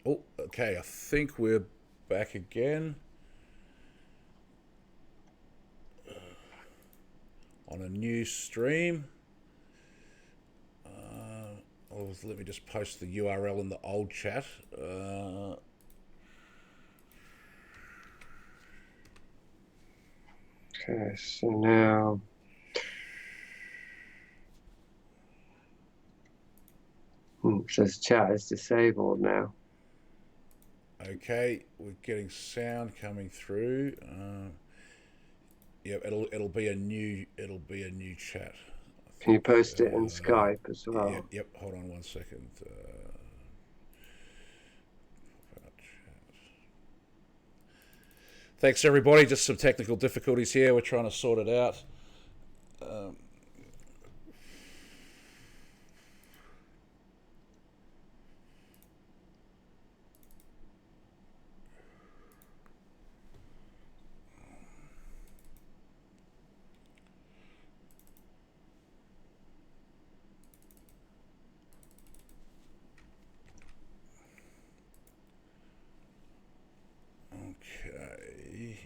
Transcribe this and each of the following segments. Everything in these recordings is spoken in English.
Oh, okay. I think we're back again on a new stream. Let me just post the URL in the old chat. Okay, so now it says chat is disabled now. Okay, we're getting sound coming through. Yep, it'll be a new chat. I Can you think. post it in Skype as Yep, well? yep. Hold on one second. Thanks everybody. Just some technical difficulties here. We're trying to sort it out. Okay.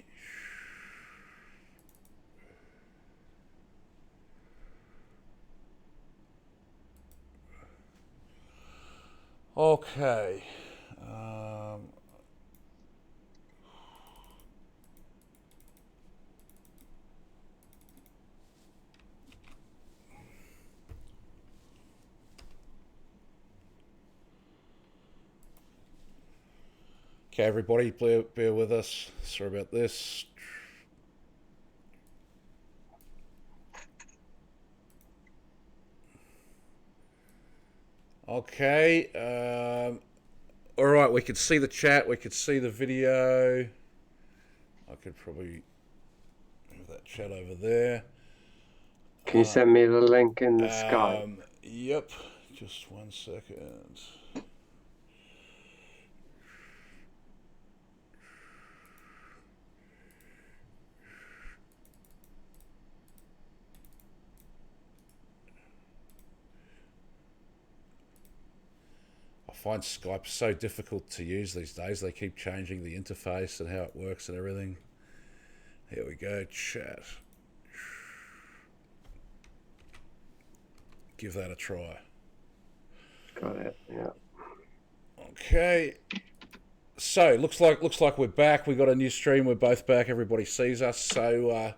Okay. Okay, everybody, bear with us. Sorry about this. Okay. All right, we could see the chat. We could see the video. I could probably move that chat over there. Can you send me the link in the Skype? Yep. Just 1 second. I find Skype so difficult to use these days. They keep changing the interface and how it works and everything. Here we go, chat. Give that a try. Got it. Yeah. Okay. So looks like we're back. We got a new stream. We're both back. Everybody sees us. So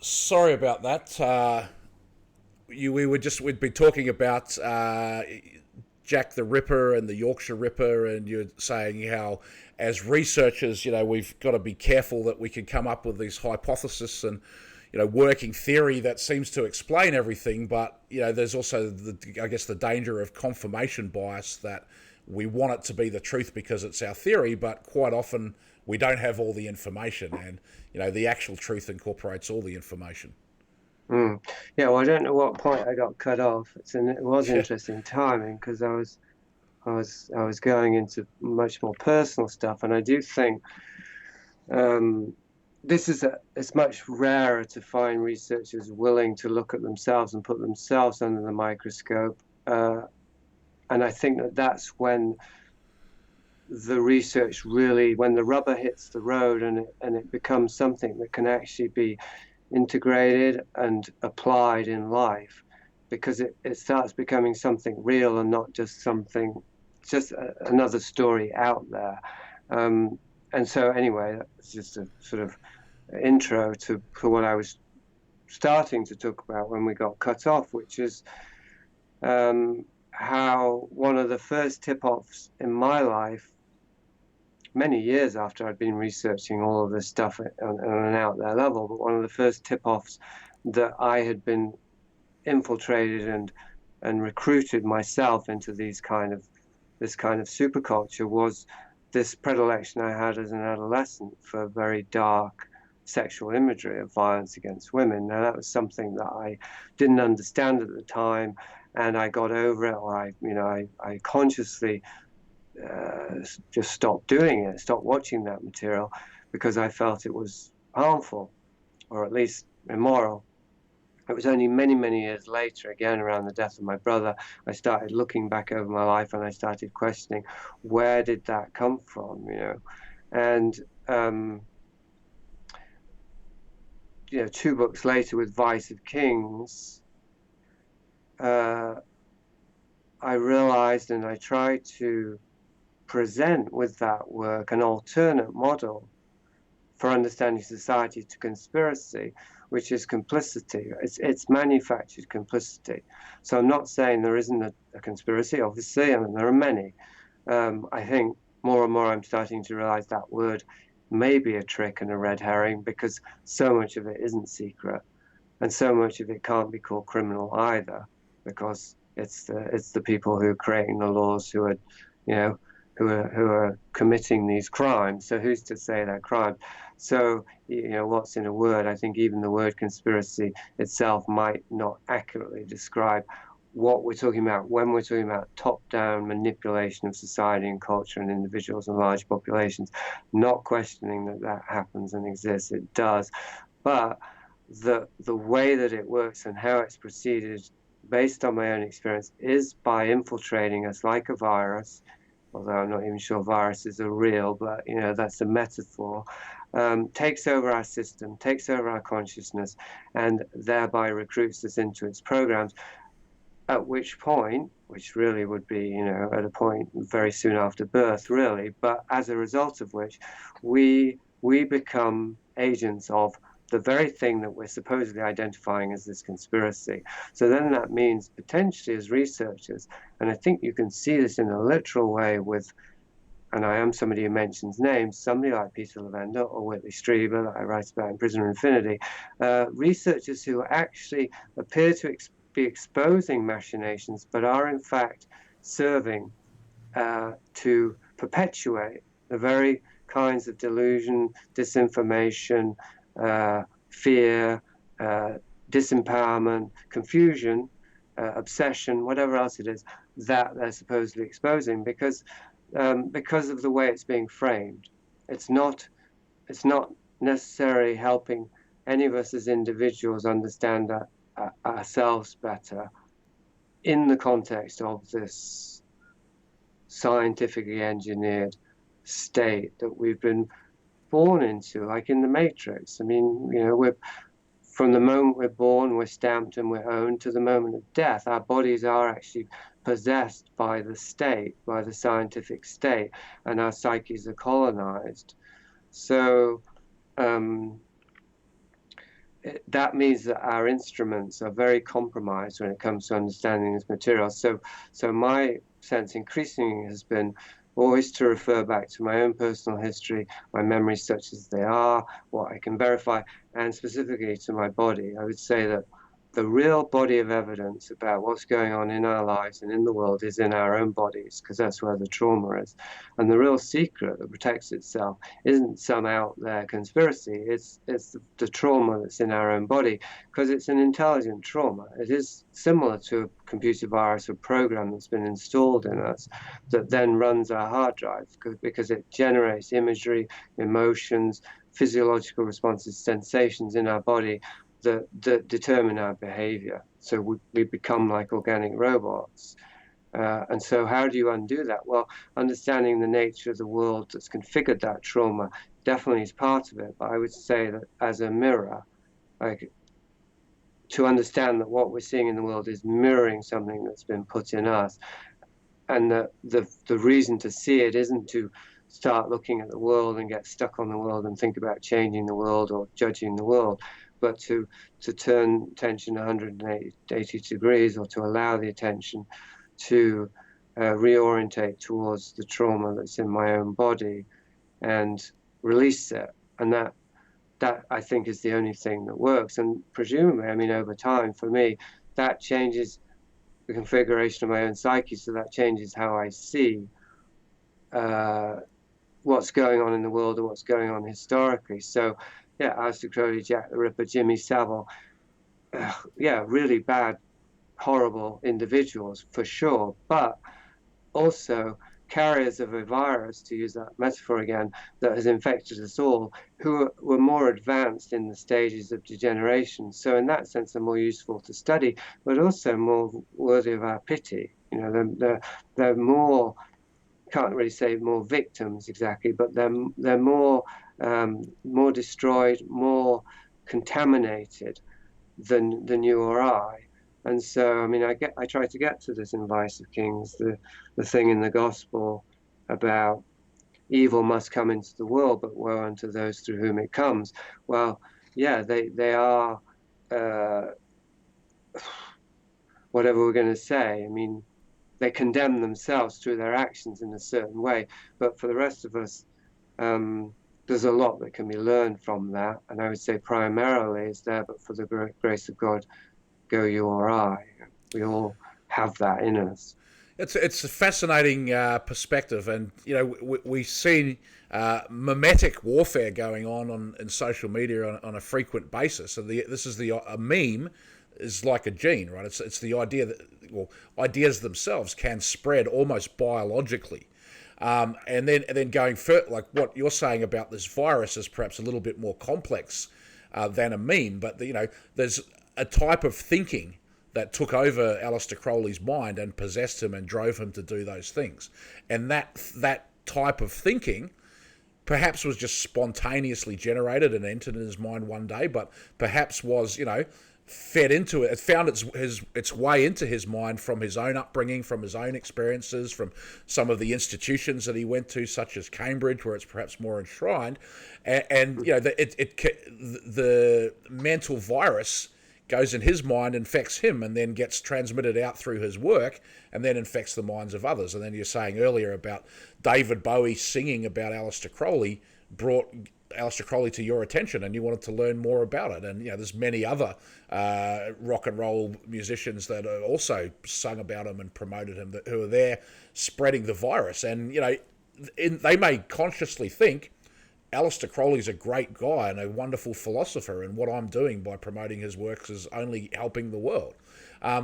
sorry about that. We'd been talking about Jack the Ripper and the Yorkshire Ripper, and you're saying how, as researchers, we've got to be careful that we can come up with these hypotheses and working theory that seems to explain everything, but there's also the danger of confirmation bias, that we want it to be the truth because it's our theory, but quite often we don't have all the information, and the actual truth incorporates all the information. Yeah, well, I don't know what point I got cut off. It was Yeah. interesting timing because I was going into much more personal stuff, and I do think it's much rarer to find researchers willing to look at themselves and put themselves under the microscope, and I think that's when the research really, when the rubber hits the road and it becomes something that can actually be integrated and applied in life, because it starts becoming something real and not just another story out there. And so anyway, that's just a sort of intro for what I was starting to talk about when we got cut off, which is how one of the first tip-offs in my life, many years after I'd been researching all of this stuff on an out there level, but one of the first tip-offs that I had been infiltrated and recruited myself into this kind of superculture was this predilection I had as an adolescent for very dark sexual imagery of violence against women. Now, that was something that I didn't understand at the time, and I got over it, or I consciously just stopped doing it, stopped watching that material, because I felt it was harmful, or at least immoral. It was only many, many years later, again around the death of my brother, I started looking back over my life and I started questioning, where did that come from, you know? And, you know, 2 books later with Vice of Kings, I realized, and I tried to present with that work, an alternate model for understanding society to conspiracy, which is complicity. It's manufactured complicity. So I'm not saying there isn't a conspiracy, obviously. I mean, there are many. I think more and more I'm starting to realize that word may be a trick and a red herring, because so much of it isn't secret, and so much of it can't be called criminal either, because it's the people who are creating the laws who are, you know, who are committing these crimes. So who's to say they're crimes? So, you know, what's in a word? I think even the word conspiracy itself might not accurately describe what we're talking about when we're talking about top-down manipulation of society and culture and individuals and large populations. Not questioning that that happens and exists, it does, but the way that it works and how it's proceeded, based on my own experience, is by infiltrating us like a virus. Although I'm not even sure viruses are real, but you know, that's a metaphor. Takes over our system, takes over our consciousness, and thereby recruits us into its programs. At which point, which really would be, you know, at a point very soon after birth, really, but as a result of which, we become agents of the very thing that we're supposedly identifying as this conspiracy. So then that means potentially as researchers, and I think you can see this in a literal way with, and I am somebody who mentions names, somebody like Peter Lavender or Whitley Strieber that I write about in Prisoner Infinity, researchers who actually appear to be exposing machinations, but are in fact serving to perpetuate the very kinds of delusion, disinformation, fear, disempowerment, confusion, obsession, whatever else it is, that they're supposedly exposing, because of the way it's being framed. It's not necessarily helping any of us as individuals understand ourselves better in the context of this scientifically engineered state that we've been born into, like in the Matrix. I mean, you know, we're from the moment we're born, we're stamped and we're owned, to the moment of death. Our bodies are actually possessed by the state, by the scientific state, and our psyches are colonized. So that means that our instruments are very compromised when it comes to understanding this material. So my sense increasingly has been always to refer back to my own personal history, my memories such as they are, what I can verify, and specifically to my body. I would say that the real body of evidence about what's going on in our lives and in the world is in our own bodies, because that's where the trauma is. And the real secret that protects itself isn't some out there conspiracy, it's the trauma that's in our own body, because it's an intelligent trauma. It is similar to a computer virus or program that's been installed in us that then runs our hard drive, because it generates imagery, emotions, physiological responses, sensations in our body that determine our behavior. So we become like organic robots. And so how do you undo that? Well, understanding the nature of the world that's configured that trauma definitely is part of it. But I would say that as a mirror, like, to understand that what we're seeing in the world is mirroring something that's been put in us. And the reason to see it isn't to start looking at the world and get stuck on the world and think about changing the world or judging the world, but to turn attention 180 degrees, or to allow the attention to reorientate towards the trauma that's in my own body and release it. And that I think is the only thing that works. And presumably, I mean, over time, for me, that changes the configuration of my own psyche, so that changes how I see what's going on in the world and what's going on historically. So, yeah, Aleister Crowley, Jack the Ripper, Jimmy Savile, yeah, really bad, horrible individuals for sure, but also carriers of a virus, to use that metaphor again, that has infected us all, who were more advanced in the stages of degeneration. So in that sense, they're more useful to study, but also more worthy of our pity. You know, they're more, can't really say more victims exactly, but they're more more destroyed, more contaminated than you or I. And so, I mean, I try to get to this in Vice of Kings, the thing in the gospel about evil must come into the world, but woe unto those through whom it comes. Well, yeah, they are whatever we're going to say. I mean, they condemn themselves through their actions in a certain way, but for the rest of us, there's a lot that can be learned from that. And I would say primarily it's there, but for the grace of God, go you or I. We all have that in us. It's a fascinating perspective, and you know we see mimetic warfare going on in social media on a frequent basis. And this is a meme is like a gene, right? It's the idea that ideas themselves can spread almost biologically. And then going further, like what you're saying about this virus is perhaps a little bit more complex than a meme, but there's a type of thinking that took over Aleister Crowley's mind and possessed him and drove him to do those things. And that type of thinking perhaps was just spontaneously generated and entered in his mind one day, but perhaps was, fed into it. It found its way into his mind from his own upbringing, from his own experiences, from some of the institutions that he went to, such as Cambridge, where it's perhaps more enshrined. And the mental virus goes in his mind, infects him, and then gets transmitted out through his work, and then infects the minds of others. And then you're saying earlier about David Bowie singing about Aleister Crowley brought Aleister Crowley to your attention, and you wanted to learn more about it. And there's many other rock and roll musicians that are also sung about him and promoted him, who are there spreading the virus. And they may consciously think Aleister Crowley's a great guy and a wonderful philosopher, and what I'm doing by promoting his works is only helping the world.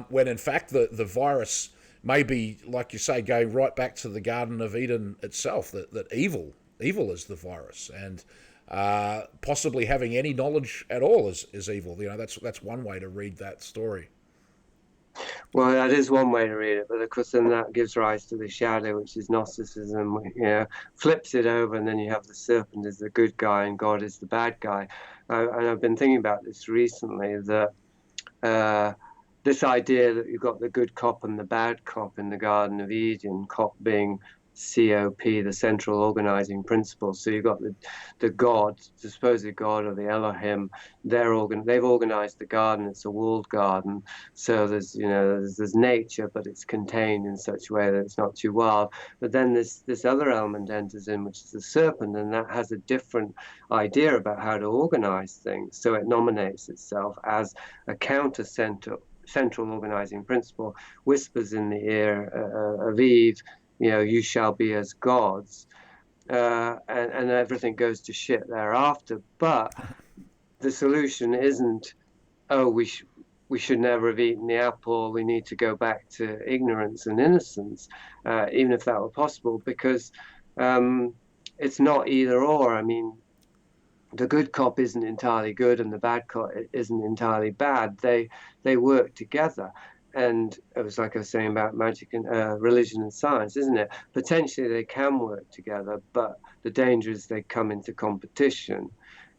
When in fact the virus may be, like you say, going right back to the Garden of Eden itself, that evil is the virus, and possibly having any knowledge at all is evil. That's one way to read that story. Well, that is one way to read it, but of course then that gives rise to the shadow, which is Gnosticism, flips it over, and then you have the serpent is the good guy and God is the bad guy. And I've been thinking about this recently, that this idea that you've got the good cop and the bad cop in the Garden of Eden, cop being COP, the central organizing principle. So you've got the God, the supposed God, or the Elohim. They've organized the garden. It's a walled garden, so there's nature, but it's contained in such a way that it's not too wild. But then this other element enters in, which is the serpent, and that has a different idea about how to organize things. So it nominates itself as a central organizing principle, whispers in the ear of Eve, you shall be as gods, and everything goes to shit thereafter. But the solution isn't, we should never have eaten the apple, we need to go back to ignorance and innocence, even if that were possible, because it's not either or. I mean, the good cop isn't entirely good and the bad cop isn't entirely bad. They work together. And it was like I was saying about magic and religion and science, isn't it? Potentially they can work together, but the danger is they come into competition.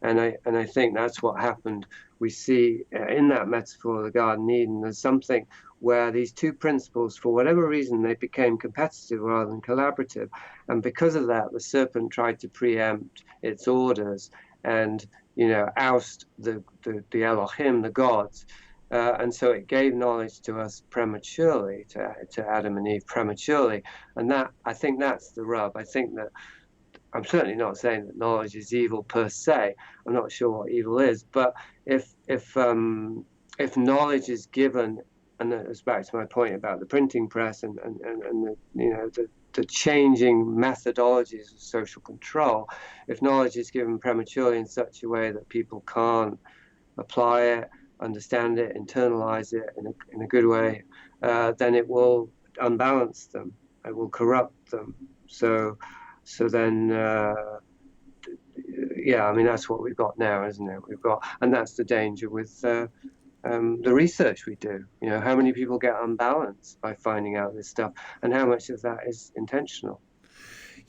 And I think that's what happened. We see in that metaphor of the Garden of Eden, there's something where these two principles, for whatever reason, they became competitive rather than collaborative. And because of that, the serpent tried to preempt its orders and oust the Elohim, the gods. And so it gave knowledge to us prematurely, to Adam and Eve prematurely. And I think that's the rub. I think that I'm certainly not saying that knowledge is evil per se. I'm not sure what evil is. But if knowledge is given, and that goes back to my point about the printing press and the changing methodologies of social control, if knowledge is given prematurely in such a way that people can't apply it, understand it, internalize it in a good way, then it will unbalance them. It will corrupt them. So then, yeah, I mean, that's what we've got now, isn't it? And that's the danger with the research we do. You know, how many people get unbalanced by finding out this stuff, and how much of that is intentional?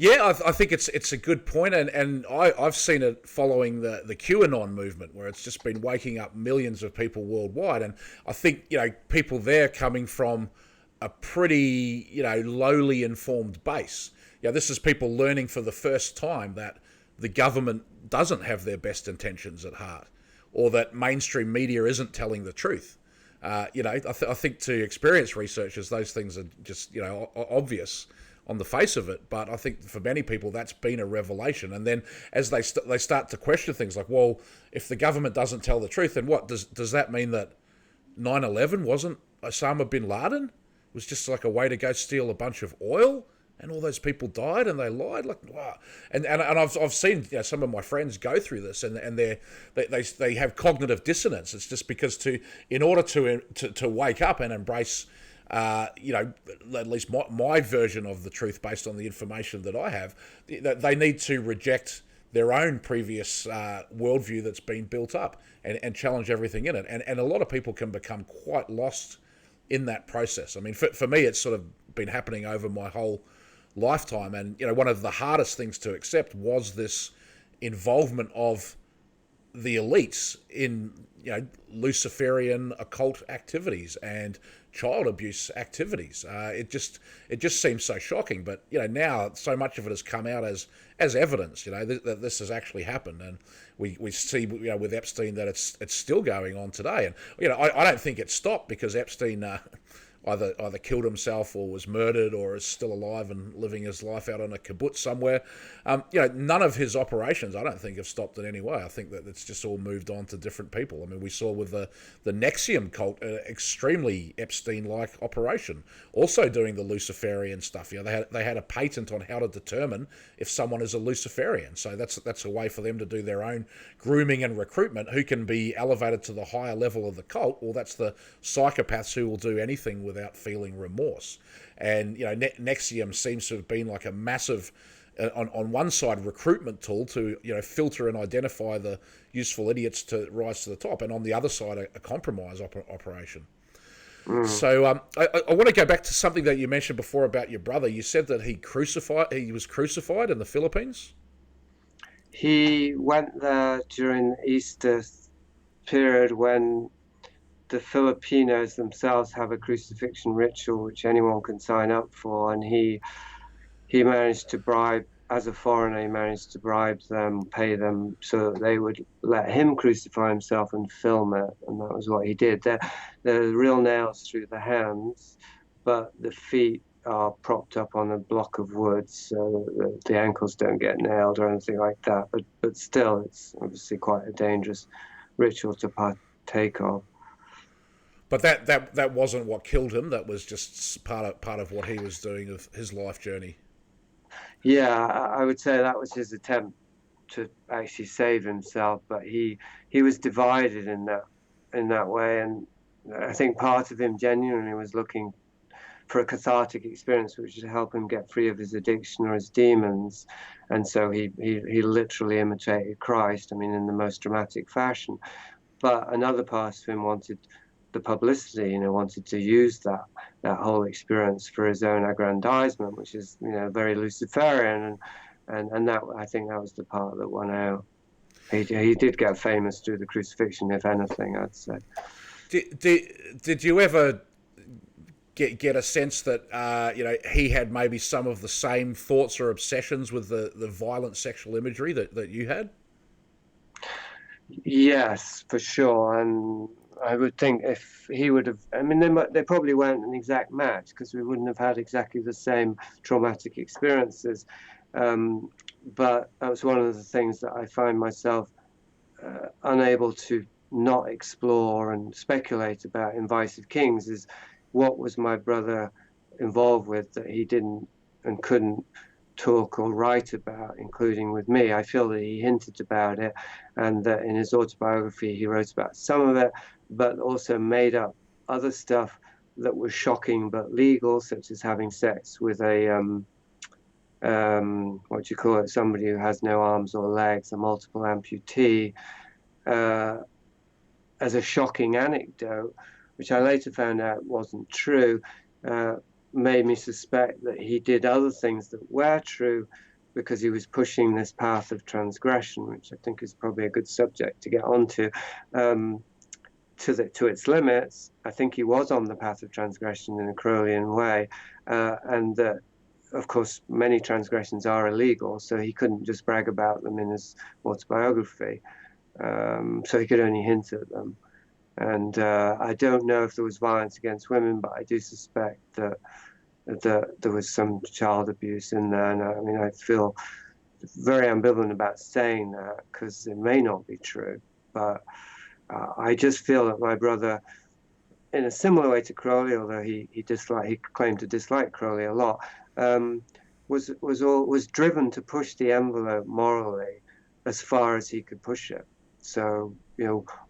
Yeah, I think it's a good point, and I've seen it following the QAnon movement, where it's just been waking up millions of people worldwide, and I think, you know, people there coming from a pretty, you know, lowly informed base. You know, this is people learning for the first time that the government doesn't have their best intentions at heart, or that mainstream media isn't telling the truth. You know, I think to experienced researchers, those things are just, you know, obvious on the face of it, but I think for many people that's been a revelation. And then as they start to question things like, well, if the government doesn't tell the truth, then what does that mean that 9/11 wasn't Osama bin Laden? It was just like a way to go steal a bunch of oil, and all those people died and they lied. Like, wow. And I've seen, you know, some of my friends go through this, and they have cognitive dissonance. It's just because in order to wake up and embrace, you know, at least my version of the truth based on the information that I have, they need to reject their own previous worldview that's been built up, and challenge everything in it. And a lot of people can become quite lost in that process. I mean, for me, it's sort of been happening over my whole lifetime. And, you know, one of the hardest things to accept was this involvement of the elites in, you know, Luciferian occult activities and child abuse activities. It just seems so shocking. But, you know, now so much of it has come out as evidence, you know, that this has actually happened. And we see, you know, with Epstein that it's still going on today. And, you know, I don't think it stopped because Epstein either killed himself or was murdered or is still alive and living his life out on a kibbutz somewhere. You know, none of his operations, I don't think, have stopped in any way. I think that it's just all moved on to different people. I mean, we saw with the Nexium cult, an extremely Epstein-like operation, also doing the Luciferian stuff. You know, they had a patent on how to determine if someone is a Luciferian. So that's a way for them to do their own grooming and recruitment. Who can be elevated to the higher level of the cult? Well, that's the psychopaths who will do anything without feeling remorse. And, you know, Nexium seems to have been like a massive, on one side, recruitment tool to, you know, filter and identify the useful idiots to rise to the top, and on the other side, a compromise operation. So I want to go back to something that you mentioned before about your brother. You said that he was crucified in the Philippines. He went there during the Easter period when the Filipinos themselves have a crucifixion ritual which anyone can sign up for, and he managed to bribe, as a foreigner, he managed to bribe them, pay them so that they would let him crucify himself and film it, and that was what he did. There's real nails through the hands, but the feet are propped up on a block of wood so that the ankles don't get nailed or anything like that. But still, it's obviously quite a dangerous ritual to partake of. But that wasn't what killed him. That was just part of what he was doing of his life journey. Yeah, I would say that was his attempt to actually save himself, but he was divided in that way, and I think part of him genuinely was looking for a cathartic experience which would help him get free of his addiction or his demons, and so he literally imitated Christ. I mean, in the most dramatic fashion. But another part of him wanted the publicity, you know, wanted to use that whole experience for his own aggrandizement, which is, you know, very Luciferian, and that, I think that was the part that won out. He did get famous through the crucifixion, if anything, I'd say. Did you ever get a sense that you know, he had maybe some of the same thoughts or obsessions with the violent sexual imagery that you had? Yes, for sure, and I would think if he would have, I mean, they probably weren't an exact match because we wouldn't have had exactly the same traumatic experiences. But that was one of the things that I find myself unable to not explore and speculate about in Vice of Kings is what was my brother involved with that he didn't and couldn't talk or write about, including with me. I feel that he hinted about it, and that in his autobiography he wrote about some of it, but also made up other stuff that was shocking but legal, such as having sex with a what do you call it, somebody who has no arms or legs, a multiple amputee, as a shocking anecdote, which I later found out wasn't true, made me suspect that he did other things that were true because he was pushing this path of transgression, which I think is probably a good subject to get onto, to its limits. I think he was on the path of transgression in a Crowleyan way, and that, of course, many transgressions are illegal, so he couldn't just brag about them in his autobiography. So he could only hint at them. And I don't know if there was violence against women, but I do suspect that there was some child abuse in there. And I mean, I feel very ambivalent about saying that because it may not be true. But I just feel that my brother, in a similar way to Crowley, although he claimed to dislike Crowley a lot, was driven to push the envelope morally as far as he could push it. So,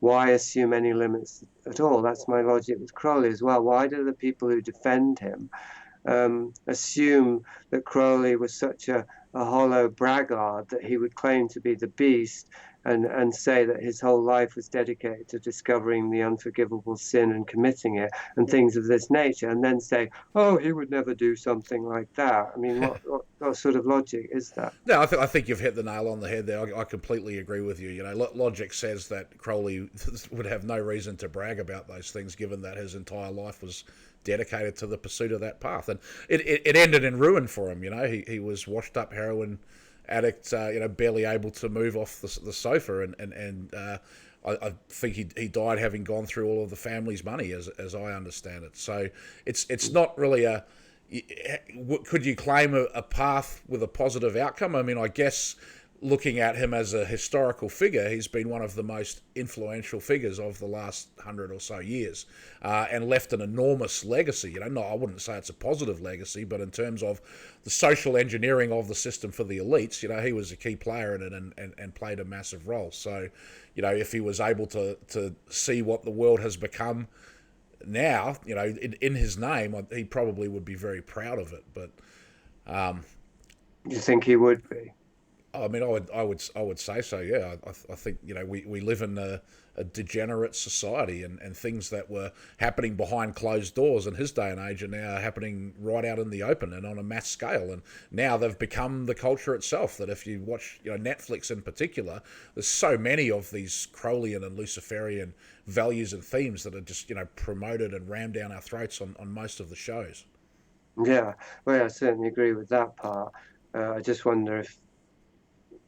why assume any limits at all? That's my logic with Crowley as well. Why do the people who defend him assume that Crowley was such a hollow braggart that he would claim to be the beast and say that his whole life was dedicated to discovering the unforgivable sin and committing it and things of this nature, and then say, oh, he would never do something like that? I mean, what sort of logic is that? No, I think you've hit the nail on the head there. I completely agree with you. Logic says that Crowley would have no reason to brag about those things, given that his entire life was dedicated to the pursuit of that path, and it ended in ruin for him. He was washed up heroin addict, barely able to move off the sofa, and I think he died having gone through all of the family's money, as I understand it. So it's not really a. Could you claim a path with a positive outcome? I mean, I guess looking at him as a historical figure, he's been one of the most influential figures of the last 100 or so years, and left an enormous legacy. I wouldn't say it's a positive legacy, but in terms of the social engineering of the system for the elites, he was a key player in it and played a massive role. So, if he was able to see what the world has become now, in his name, he probably would be very proud of it. But you think he would be? I mean, I would say so. Yeah, I think we live in a degenerate society, and things that were happening behind closed doors in his day and age are now happening right out in the open and on a mass scale. And now they've become the culture itself. That if you watch, Netflix in particular, there's so many of these Crowleyan and Luciferian values and themes that are just promoted and rammed down our throats on most of the shows. Yeah, well, I certainly agree with that part. I just wonder if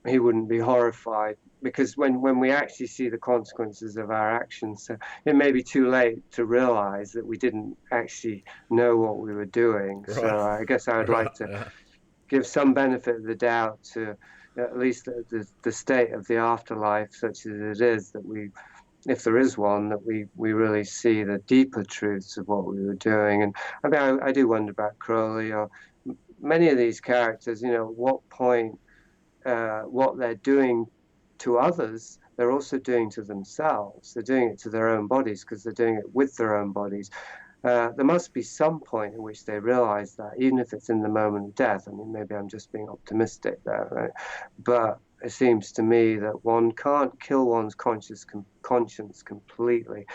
he wouldn't be horrified, because when we actually see the consequences of our actions, it may be too late to realize that we didn't actually know what we were doing. Right. So I guess I would like to give some benefit of the doubt to at least the state of the afterlife, such as it is, that we, if there is one, that we really see the deeper truths of what we were doing. And I mean, I do wonder about Crowley or many of these characters, at what point what they're doing to others, they're also doing to themselves. They're doing it to their own bodies because they're doing it with their own bodies. There must be some point in which they realize that, even if it's in the moment of death. I mean, maybe I'm just being optimistic there, right? But it seems to me that one can't kill one's conscience completely,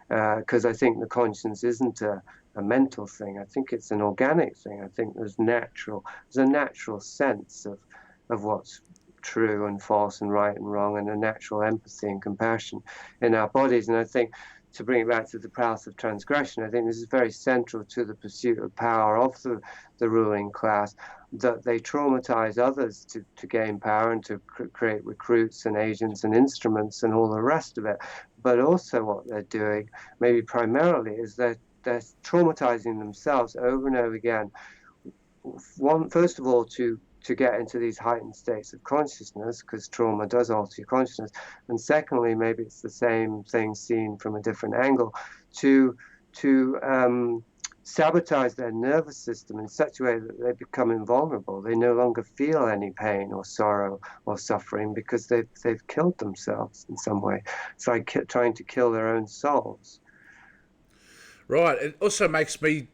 because I think the conscience isn't a mental thing. I think it's an organic thing. I think there's a natural sense of what's true and false and right and wrong, and a natural empathy and compassion in our bodies. And I think, to bring it back to the path of transgression, I think this is very central to the pursuit of power of the ruling class, that they traumatize others to gain power and to create recruits and agents and instruments and all the rest of it. But also what they're doing, maybe primarily, is they're traumatizing themselves over and over again. First of all, to get into these heightened states of consciousness, because trauma does alter your consciousness. And secondly, maybe it's the same thing seen from a different angle, to sabotage their nervous system in such a way that they become invulnerable. They no longer feel any pain or sorrow or suffering because they've killed themselves in some way. It's like trying to kill their own souls. Right. It also makes me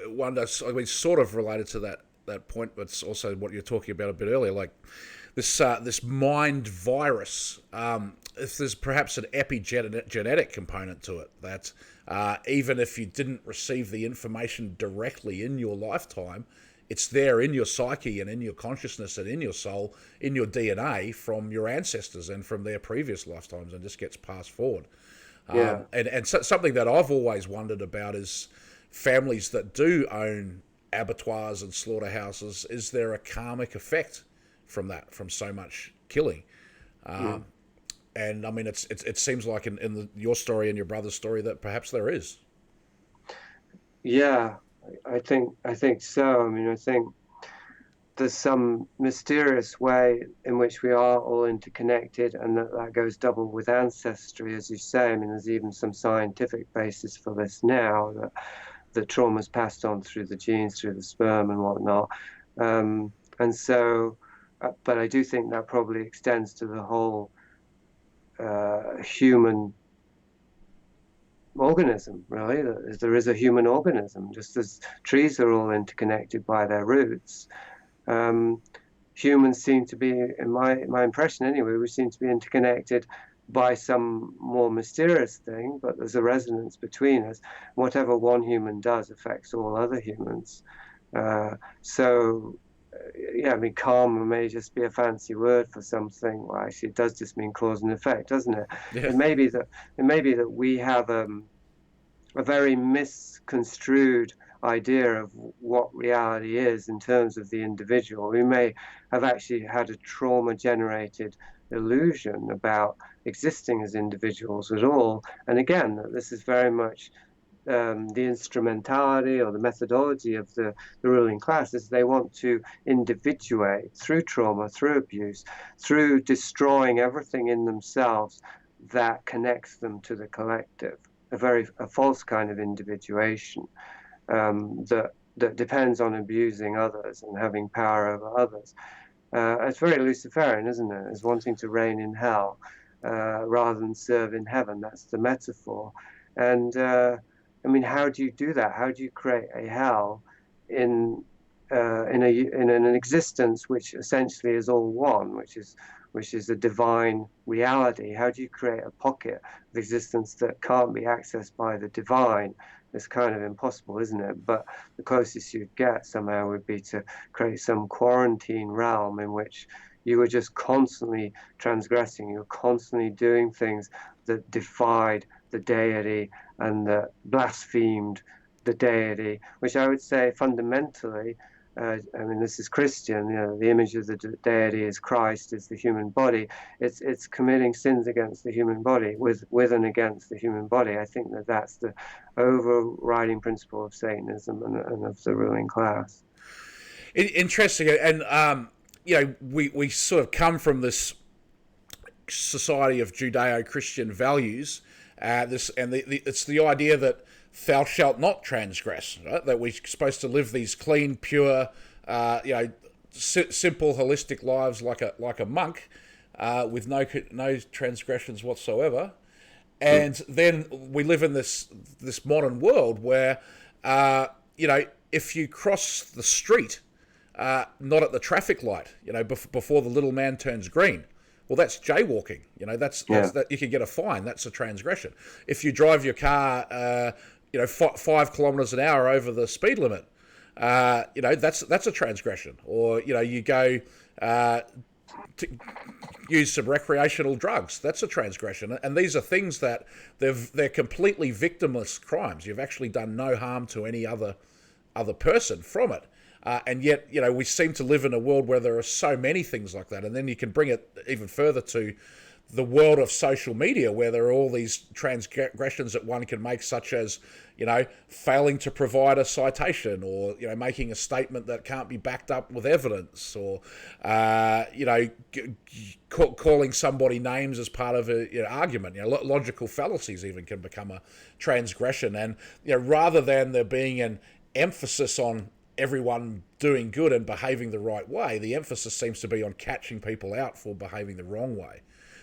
wonder, I mean, sort of related to that that point. It's also what you're talking about a bit earlier, like this mind virus. If there's perhaps an epigenetic component to it, that even if you didn't receive the information directly in your lifetime, it's there in your psyche and in your consciousness and in your soul, in your DNA from your ancestors and from their previous lifetimes, and just gets passed forward. Yeah. And something that I've always wondered about is families that do own abattoirs and slaughterhouses. Is there a karmic effect from that, from so much killing? And I mean, it seems like in your story and your brother's story that perhaps there is. Yeah, I think so. I mean, I think there's some mysterious way in which we are all interconnected, and that goes double with ancestry, as you say. I mean, there's even some scientific basis for this now, that trauma's passed on through the genes, through the sperm and whatnot. And so, but I do think that probably extends to the whole human organism, really. There is a human organism, just as trees are all interconnected by their roots. Humans seem to be, in my impression anyway, we seem to be interconnected by some more mysterious thing, but there's a resonance between us. Whatever one human does affects all other humans. Yeah, I mean, karma may just be a fancy word for something. Well, actually, it does just mean cause and effect, doesn't it? Yeah. It may be that we have a very misconstrued idea of what reality is in terms of the individual. We may have actually had a trauma-generated illusion about existing as individuals at all. And again, this is very much the instrumentality or the methodology of the ruling class, is they want to individuate through trauma, through abuse, through destroying everything in themselves that connects them to the collective. A false kind of individuation that depends on abusing others and having power over others. It's very Luciferian, isn't it? It's wanting to reign in hell rather than serve in heaven. That's the metaphor. And I mean, how do you do that? How do you create a hell in an existence which essentially is all one, which is a divine reality? How do you create a pocket of existence that can't be accessed by the divine? It's kind of impossible, isn't it? But the closest you'd get somehow would be to create some quarantine realm in which you were just constantly transgressing, you were constantly doing things that defied the deity and that blasphemed the deity, which I would say fundamentally, I mean, this is Christian, you know, the image of the deity is Christ, is the human body. It's committing sins against the human body, with and against the human body. I think that's the overriding principle of Satanism and of the ruling class. Interesting. And, you know, we sort of come from this society of Judeo-Christian values, it's the idea that thou shalt not transgress, right? That we're supposed to live these clean, pure, simple, holistic lives like a monk, with no transgressions whatsoever. And then we live in this modern world where, if you cross the street, not at the traffic light, before the little man turns green, well, that's jaywalking. That you can get a fine. That's a transgression. If you drive your car, 5 kilometers an hour over the speed limit, that's a transgression. Or you go to use some recreational drugs. That's a transgression. And these are things that they're completely victimless crimes. You've actually done no harm to any other person from it. And yet, we seem to live in a world where there are so many things like that. And then you can bring it even further to the world of social media, where there are all these transgressions that one can make, such as, failing to provide a citation, or, making a statement that can't be backed up with evidence, or, calling somebody names as part of an argument. Logical fallacies even can become a transgression. And, rather than there being an emphasis on everyone doing good and behaving the right way, the emphasis seems to be on catching people out for behaving the wrong way.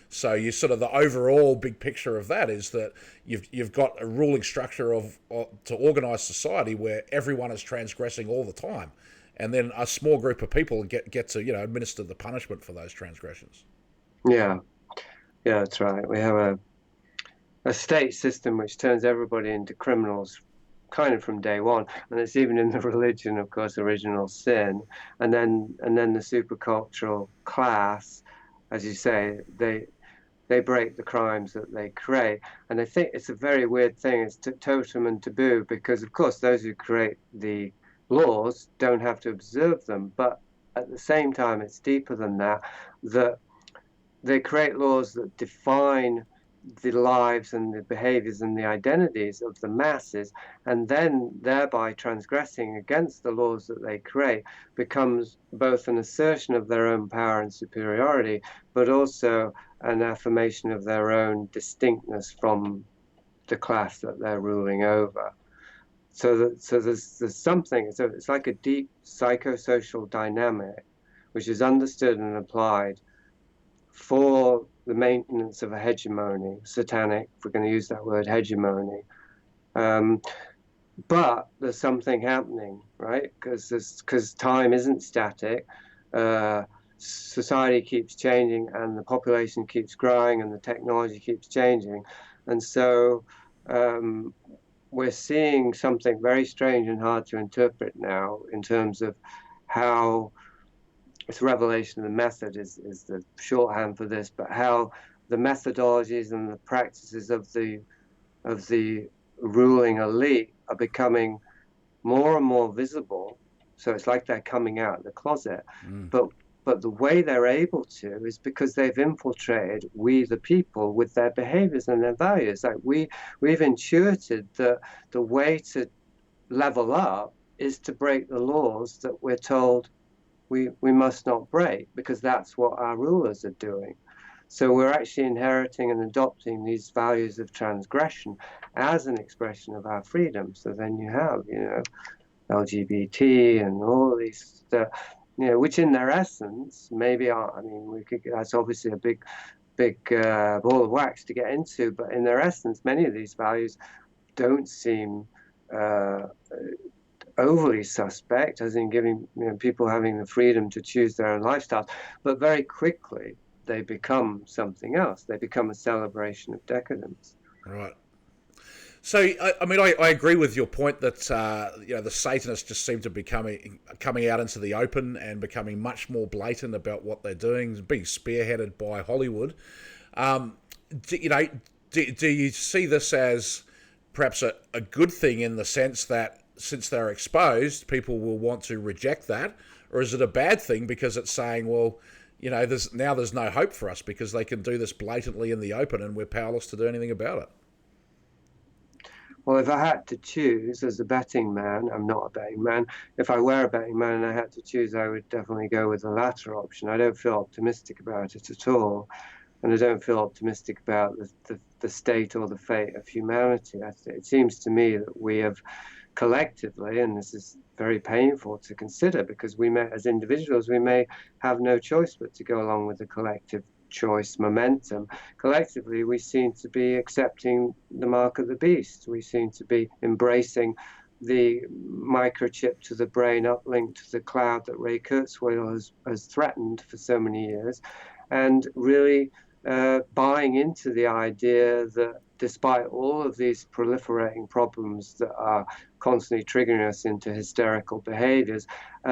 So you sort of, the overall big picture of that is that you've got a ruling structure to organise society where everyone is transgressing all the time, and then a small group of people get to administer the punishment for those transgressions. Yeah, yeah, that's right. We have a state system which turns everybody into criminals kind of from day one, and it's even in the religion, of course, original sin, and then the supercultural class, as you say, they break the crimes that they create. And I think it's a very weird thing. It's totem and taboo, because of course those who create the laws don't have to observe them, but at the same time it's deeper than that, that they create laws that define the lives and the behaviors and the identities of the masses, and then thereby transgressing against the laws that they create becomes both an assertion of their own power and superiority, but also an affirmation of their own distinctness from the class that they're ruling over. So there's something, so it's like a deep psychosocial dynamic which is understood and applied for the maintenance of a hegemony, satanic, if we're going to use that word, hegemony. But there's something happening, right? Because time isn't static. Society keeps changing, and the population keeps growing, and the technology keeps changing. And so we're seeing something very strange and hard to interpret now in terms of how it's revelation of the method is the shorthand for this, but how the methodologies and the practices of the ruling elite are becoming more and more visible. So it's like they're coming out of the closet. But the way they're able to is because they've infiltrated we the people with their behaviors and their values. Like we've intuited that the way to level up is to break the laws that we're told we must not break, because that's what our rulers are doing. So we're actually inheriting and adopting these values of transgression as an expression of our freedom. So then you have, LGBT and all these stuff, which in their essence maybe are, that's obviously a big ball of wax to get into, but in their essence, many of these values don't seem overly suspect, as in giving people having the freedom to choose their own lifestyles, but very quickly they become something else. They become a celebration of decadence. Right. So, I agree with your point that the Satanists just seem to be coming out into the open and becoming much more blatant about what they're doing, being spearheaded by Hollywood. Do you see this as perhaps a good thing, in the sense that since they're exposed, people will want to reject that? Or is it a bad thing because it's saying, well, there's no hope for us because they can do this blatantly in the open and we're powerless to do anything about it? Well, if I had to choose as a betting man, I'm not a betting man. If I were a betting man and I had to choose, I would definitely go with the latter option. I don't feel optimistic about it at all. And I don't feel optimistic about the state or the fate of humanity. It seems to me that we have collectively, and this is very painful to consider, because we may, as individuals, we may have no choice but to go along with the collective choice momentum. Collectively, we seem to be accepting the mark of the beast. We seem to be embracing the microchip to the brain uplink to the cloud that Ray Kurzweil has threatened for so many years, and really buying into the idea that despite all of these proliferating problems that are constantly triggering us into hysterical behaviors,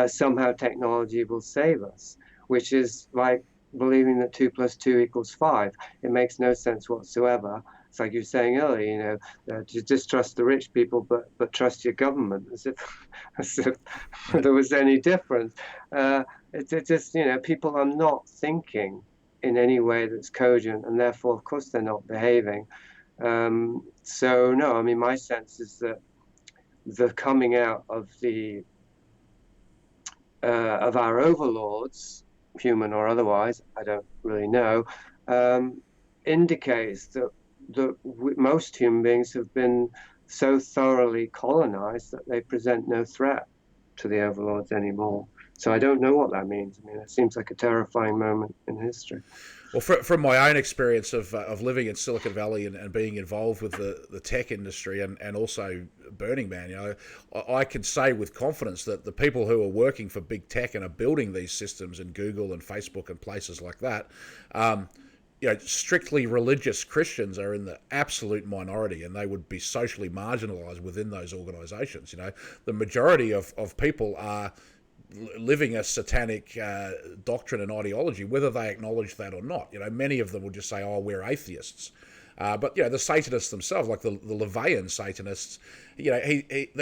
somehow technology will save us, which is like believing that 2 + 2 = 5. It makes no sense whatsoever. It's like you were saying earlier, to distrust the rich people, but trust your government, as if there was any difference. It's just, people are not thinking in any way that's cogent, and therefore, of course, they're not behaving. So no, my sense is that the coming out of of our overlords, human or otherwise, I don't really know, indicates that most human beings have been so thoroughly colonized that they present no threat to the overlords anymore. So I don't know what that means. I mean, it seems like a terrifying moment in history. Well, from my own experience of living in Silicon Valley and being involved with the tech industry and also Burning Man, you know, I can say with confidence that the people who are working for big tech and are building these systems in Google and Facebook and places like that, you know, strictly religious Christians are in the absolute minority, and they would be socially marginalised within those organisations. You know, the majority of people are living a satanic doctrine and ideology, whether they acknowledge that or not. You know, many of them will just say, "Oh, we're atheists." But you know, the Satanists themselves, like the Levian Satanists, you know,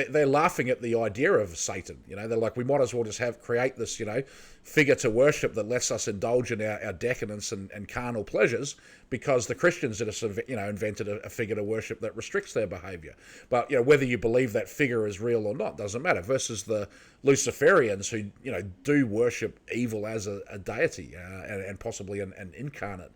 they're laughing at the idea of Satan. You know, they're like, we might as well just create this, you know, figure to worship that lets us indulge in our decadence and carnal pleasures, because the Christians that you know invented a figure to worship that restricts their behaviour. But you know, whether you believe that figure is real or not doesn't matter. Versus the Luciferians, who you know do worship evil as a deity and possibly an incarnate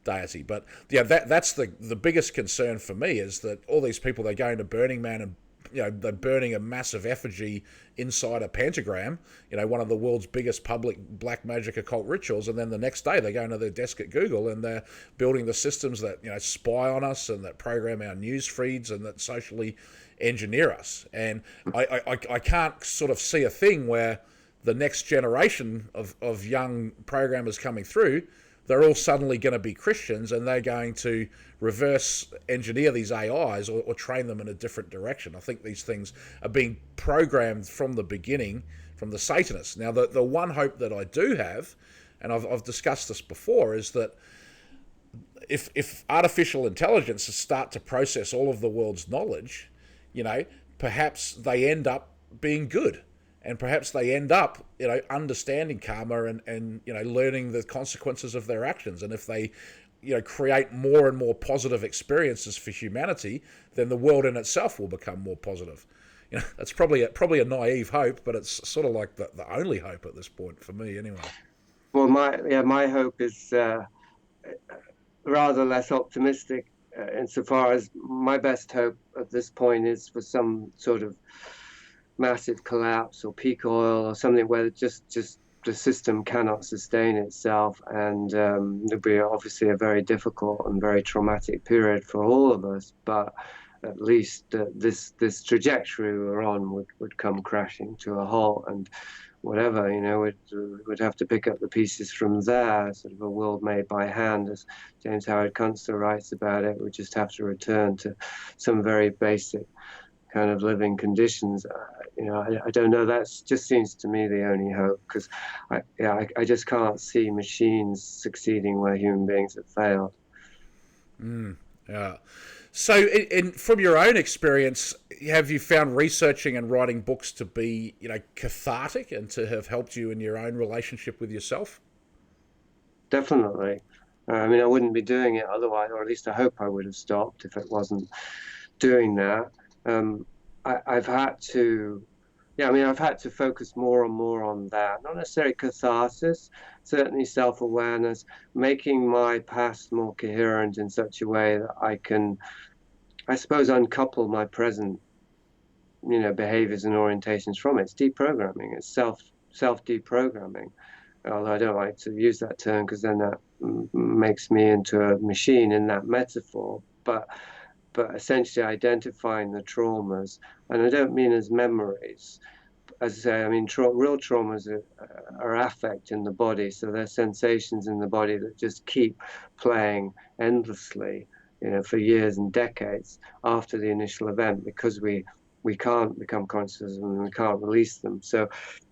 deity. But yeah, that's the biggest concern for me, is that all these people, they're going to Burning Man and you know they're burning a massive effigy inside a pentagram, you know, one of the world's biggest public black magic occult rituals, and then the next day they go into their desk at Google and they're building the systems that, you know, spy on us and that program our news feeds and that socially engineer us. And I can't sort of see a thing where the next generation of young programmers coming through, they're all suddenly going to be Christians and they're going to reverse engineer these AIs or train them in a different direction. I think these things are being programmed from the beginning from the Satanists. Now, the one hope that I do have, and I've discussed this before, is that if artificial intelligences start to process all of the world's knowledge, you know, perhaps they end up being good. And perhaps they end up, you know, understanding karma and you know, learning the consequences of their actions. And if they, you know, create more and more positive experiences for humanity, then the world in itself will become more positive. You know, that's probably a naive hope, but it's sort of like the only hope at this point for me, anyway. Well, my hope is rather less optimistic, insofar as my best hope at this point is for some sort of massive collapse or peak oil or something where just the system cannot sustain itself, and it'll be obviously a very difficult and very traumatic period for all of us, but at least this trajectory we're on would come crashing to a halt, and whatever, you know, we'd have to pick up the pieces from there, sort of a world made by hand, as James Howard Kunstler writes about it. We just have to return to some very basic kind of living conditions. You know, I don't know. That just seems to me the only hope, because I just can't see machines succeeding where human beings have failed. Yeah. So, from your own experience, have you found researching and writing books to be, you know, cathartic and to have helped you in your own relationship with yourself? Definitely. I mean, I wouldn't be doing it otherwise, or at least I hope I would have stopped if it wasn't doing that. I've had to, I've had to focus more and more on that. Not necessarily catharsis, certainly self-awareness, making my past more coherent in such a way that I can, I suppose, uncouple my present, you know, behaviors and orientations from it. It's deprogramming. It's self-deprogramming. Although I don't like to use that term because then that makes me into a machine in that metaphor. But essentially identifying the traumas, and I don't mean as memories. As I say, I mean real traumas are affect in the body, so they're sensations in the body that just keep playing endlessly, you know, for years and decades after the initial event, because we can't become conscious of them, we can't release them. So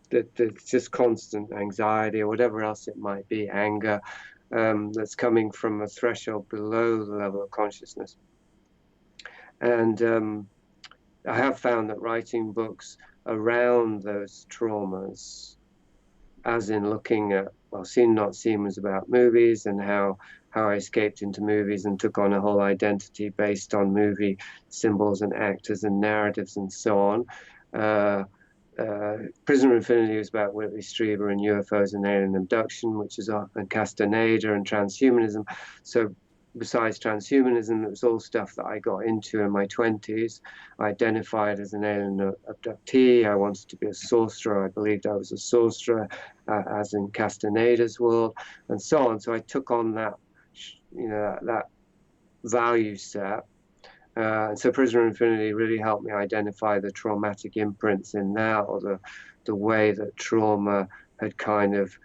it's just constant anxiety or whatever else it might be, anger, that's coming from a threshold below the level of consciousness. And I have found that writing books around those traumas, as in looking at, well, Seen Not Seen was about movies and how I escaped into movies and took on a whole identity based on movie symbols and actors and narratives and so on. Prisoner of Infinity was about Whitley Strieber and UFOs and alien abduction, which is and Castaneda and transhumanism. So besides transhumanism, it was all stuff that I got into in my 20s. I identified as an alien abductee. I wanted to be a sorcerer. I believed I was a sorcerer, as in Castaneda's world, and so on. So I took on that, that value set. And so Prisoner of Infinity really helped me identify the traumatic imprints in that, or the way that trauma had kind of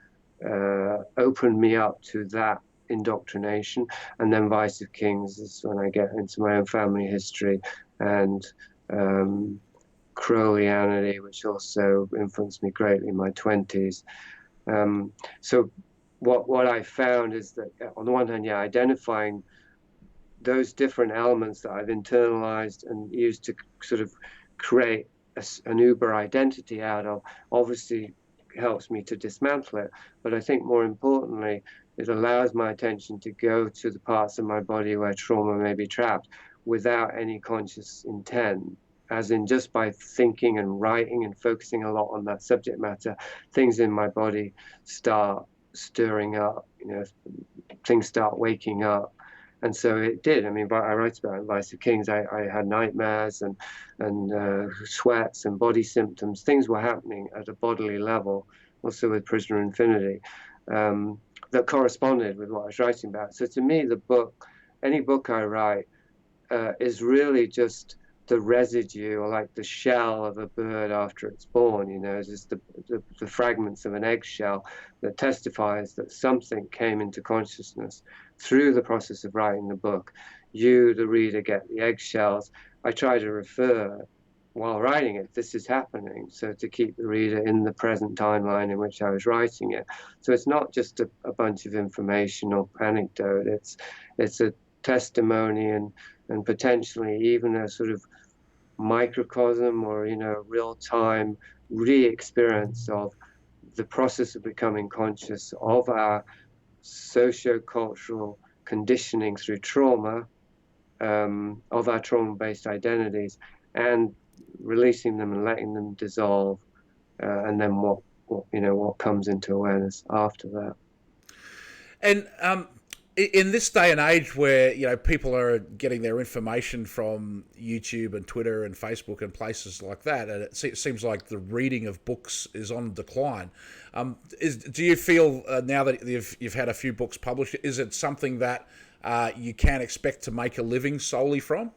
opened me up to that indoctrination. And then Vice of Kings is when I get into my own family history, and Crowleyanity, which also influenced me greatly in my 20s. So what I found is that on the one hand, yeah, identifying those different elements that I've internalized and used to sort of create an Uber identity out of, obviously helps me to dismantle it. But I think more importantly, it allows my attention to go to the parts of my body where trauma may be trapped without any conscious intent. As in, just by thinking and writing and focusing a lot on that subject matter, things in my body start stirring up, things start waking up. And so it did. I mean, I write about it in Vice of Kings. I had nightmares and sweats and body symptoms. Things were happening at a bodily level, also with Prisoner of Infinity, that corresponded with what I was writing about. So to me, the book, any book I write, is really just the residue, or like the shell of a bird after it's born, just the fragments of an eggshell that testifies that something came into consciousness through the process of writing the book. You, the reader, get the eggshells. I try to refer while writing it, this is happening, so to keep the reader in the present timeline in which I was writing it. So it's not just a bunch of information or anecdote, it's a testimony and potentially even a sort of microcosm or real-time re-experience of the process of becoming conscious of our socio-cultural conditioning through trauma, of our trauma-based identities, and releasing them and letting them dissolve, and then what comes into awareness after that. And in this day and age where people are getting their information from YouTube and Twitter and Facebook and places like that, and it seems like the reading of books is on decline. Do you feel now that you've had a few books published, is it something that you can expect to make a living solely from?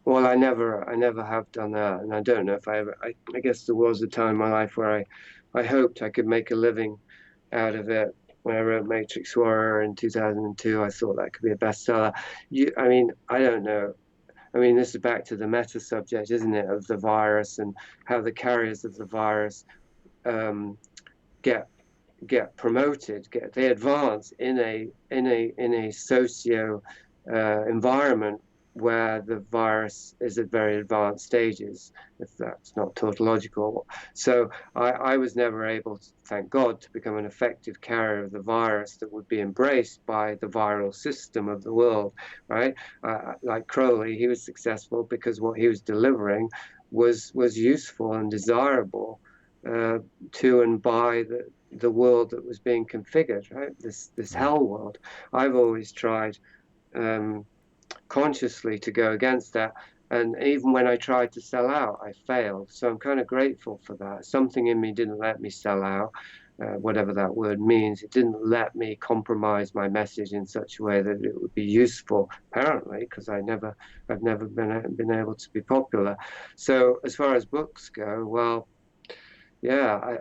Well, I never have done that, and I don't know if I ever. I guess there was a time in my life where I hoped I could make a living out of it. When I wrote Matrix Warrior in 2002, I thought that could be a bestseller. I don't know. I mean, this is back to the meta subject, isn't it, of the virus and how the carriers of the virus get promoted, they advance in a socio environment where the virus is at very advanced stages, if that's not tautological. So I was never able, thank God, to become an effective carrier of the virus that would be embraced by the viral system of the world, right? Like Crowley, he was successful because what he was delivering was useful and desirable to and by the world that was being configured, right? This hell world. I've always tried consciously to go against that, and even when I tried to sell out, I failed. So I'm kind of grateful for that. Something in me didn't let me sell out, whatever that word means. It didn't let me compromise my message in such a way that it would be useful, apparently, because I've never been able to be popular. So as far as books go, well, yeah,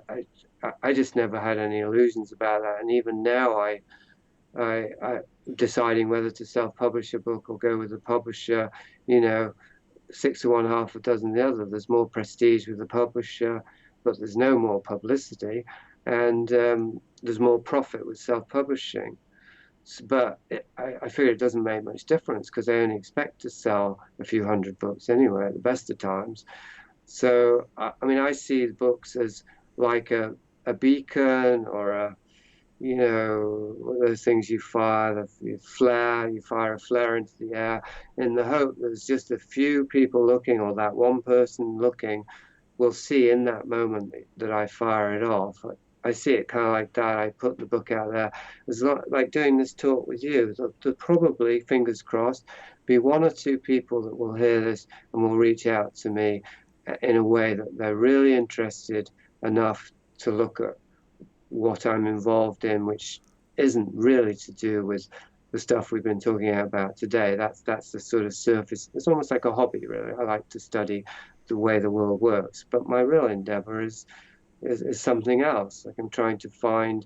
I just never had any illusions about that. And even now, I deciding whether to self-publish a book or go with a publisher, 6 to 1, half a dozen the other. There's more prestige with the publisher, but there's no more publicity, and there's more profit with self-publishing. But I figure it doesn't make much difference because they only expect to sell a few hundred books anyway at the best of times. So I see books as like a beacon or a one of those things you fire a flare into the air in the hope there's just a few people looking, or that one person looking will see in that moment that I fire it off I see it kind of like that. I put the book out there. It's like doing this talk with you. There'll probably, fingers crossed, be one or two people that will hear this and will reach out to me in a way that they're really interested enough to look at what I'm involved in, which isn't really to do with the stuff we've been talking about today. That's the sort of surface. It's almost like a hobby, really. I like to study the way the world works, but my real endeavor is something else. Like I'm trying to find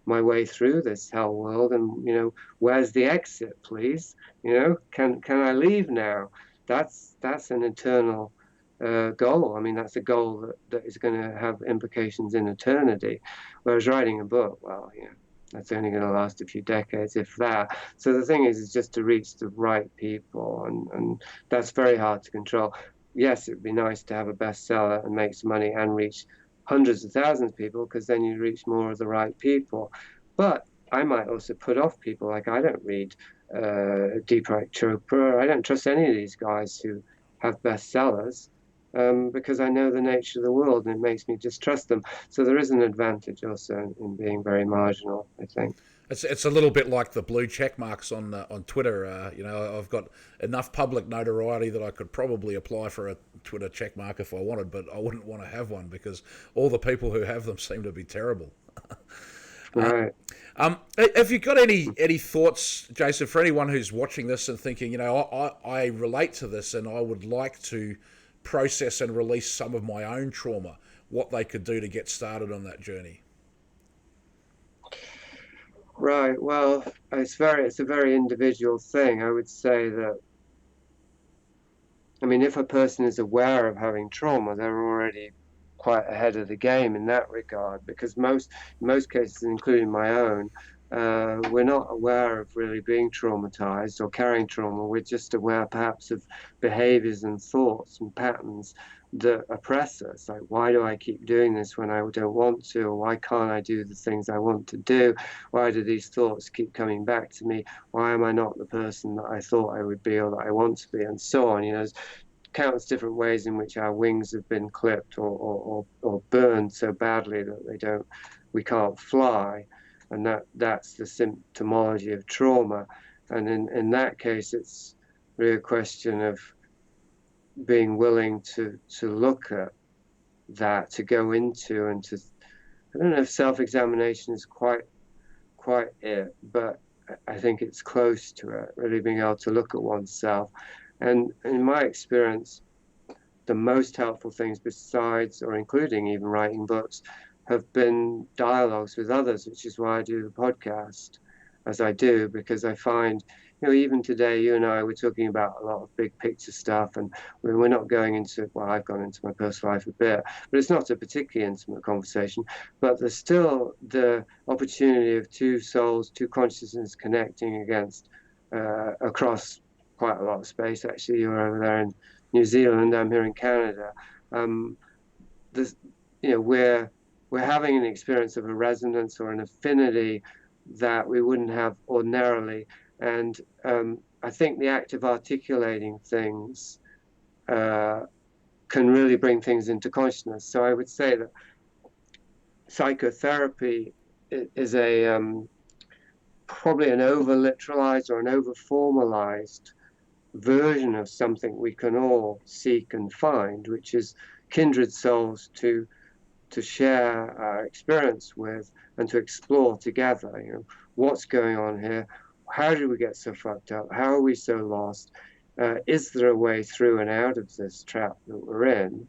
my way through this hell world, and where's the exit, please? Can I leave now? That's an eternal goal. I mean, that's a goal that is going to have implications in eternity. Whereas writing a book, well, that's only going to last a few decades, if that. So the thing is just to reach the right people, and that's very hard to control. Yes, it would be nice to have a bestseller and make some money and reach hundreds of thousands of people, because then you reach more of the right people. But I might also put off people. Like, I don't read Deepak Chopra. I don't trust any of these guys who have bestsellers, because I know the nature of the world, and it makes me distrust them. So there is an advantage also in being very marginal, I think. It's a little bit like the blue check marks on Twitter. I've got enough public notoriety that I could probably apply for a Twitter check mark if I wanted, but I wouldn't want to have one because all the people who have them seem to be terrible. Right. Have you got any thoughts, Jason, for anyone who's watching this and thinking, I relate to this and I would like to process and release some of my own trauma, what they could do to get started on that journey? Right. Well, it's a very individual thing. I would say that, I mean, if a person is aware of having trauma, they're already quite ahead of the game in that regard, because most cases, including my own, we're not aware of really being traumatized or carrying trauma. We're just aware perhaps of behaviors and thoughts and patterns that oppress us. Like, why do I keep doing this when I don't want to? Or why can't I do the things I want to do? Why do these thoughts keep coming back to me? Why am I not the person that I thought I would be or that I want to be? And so on. There's countless different ways in which our wings have been clipped or burned so badly that we can't fly. And that's the symptomology of trauma. And in that case, it's really a question of being willing to look at that, to go into, and to, I don't know if self-examination is quite it, but I think it's close to it, really being able to look at oneself. And in my experience, the most helpful things, besides or including even writing books, have been dialogues with others, which is why I do the podcast as I do, because I find, even today, you and I were talking about a lot of big picture stuff, and we're not going into, well, I've gone into my personal life a bit, but it's not a particularly intimate conversation, but there's still the opportunity of two souls, two consciousness connecting across quite a lot of space. Actually, you're over there in New Zealand, I'm here in Canada. We're having an experience of a resonance or an affinity that we wouldn't have ordinarily. And I think the act of articulating things can really bring things into consciousness. So I would say that psychotherapy is probably an over-literalized or an over-formalized version of something we can all seek and find, which is kindred souls to share our experience with and to explore together. What's going on here? How did we get so fucked up? How are we so lost? Is there a way through and out of this trap that we're in?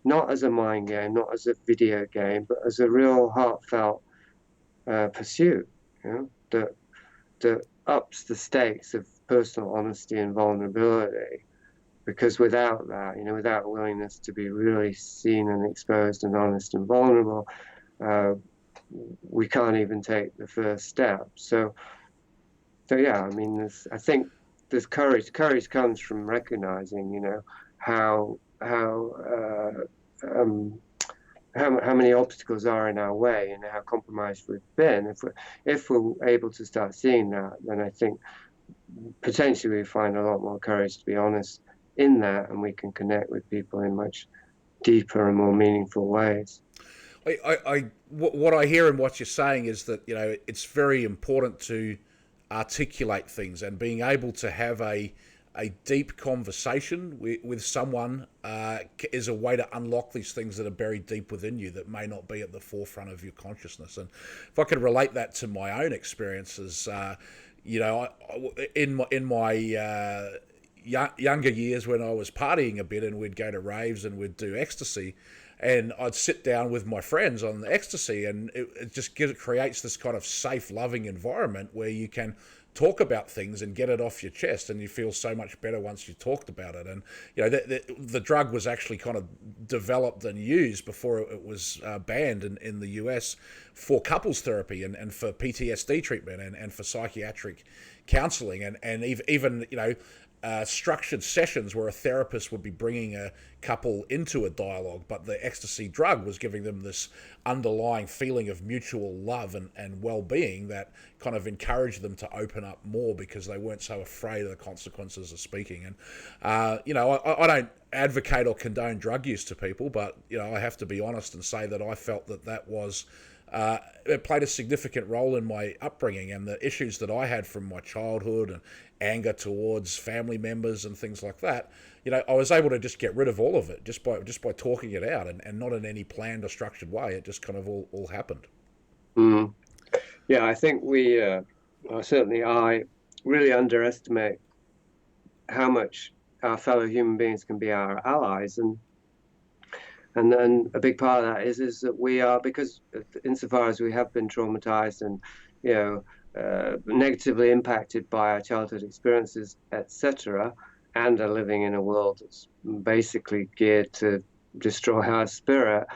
Not as a mind game, not as a video game, but as a real heartfelt pursuit, that ups the stakes of personal honesty and vulnerability. Because without that, without willingness to be really seen and exposed and honest and vulnerable, we can't even take the first step. So yeah, I mean, I think there's courage. Courage comes from recognizing, how many obstacles are in our way, and how compromised we've been. If we're able to start seeing that, then I think potentially we find a lot more courage to be honest in that, and we can connect with people in much deeper and more meaningful ways. What I hear and what you're saying is that, you know, it's very important to articulate things, and being able to have a deep conversation with someone is a way to unlock these things that are buried deep within you that may not be at the forefront of your consciousness. And if I could relate that to my own experiences, you know, in my younger years when I was partying a bit, and we'd go to raves and we'd do ecstasy, and I'd sit down with my friends on the ecstasy, and it just creates this kind of safe, loving environment where you can talk about things and get it off your chest, and you feel so much better once you talked about it. And you know, the drug was actually kind of developed and used before it was banned in the US for couples therapy and for PTSD treatment and for psychiatric counseling, and even, you know, structured sessions where a therapist would be bringing a couple into a dialogue, but the ecstasy drug was giving them this underlying feeling of mutual love and well-being that kind of encouraged them to open up more because they weren't so afraid of the consequences of speaking. And you know, I don't advocate or condone drug use to people, but you know, I have to be honest and say that I felt that was it played a significant role in my upbringing, and the issues that I had from my childhood and anger towards family members and things like that. You know, I was able to just get rid of all of it just by talking it out, and not in any planned or structured way. It just kind of all happened. Mm. Yeah, I think certainly I really underestimate how much our fellow human beings can be our allies, and then a big part of that is that we are, because insofar as we have been traumatized and, you know, negatively impacted by our childhood experiences, etc., and are living in a world that's basically geared to destroy our spirit,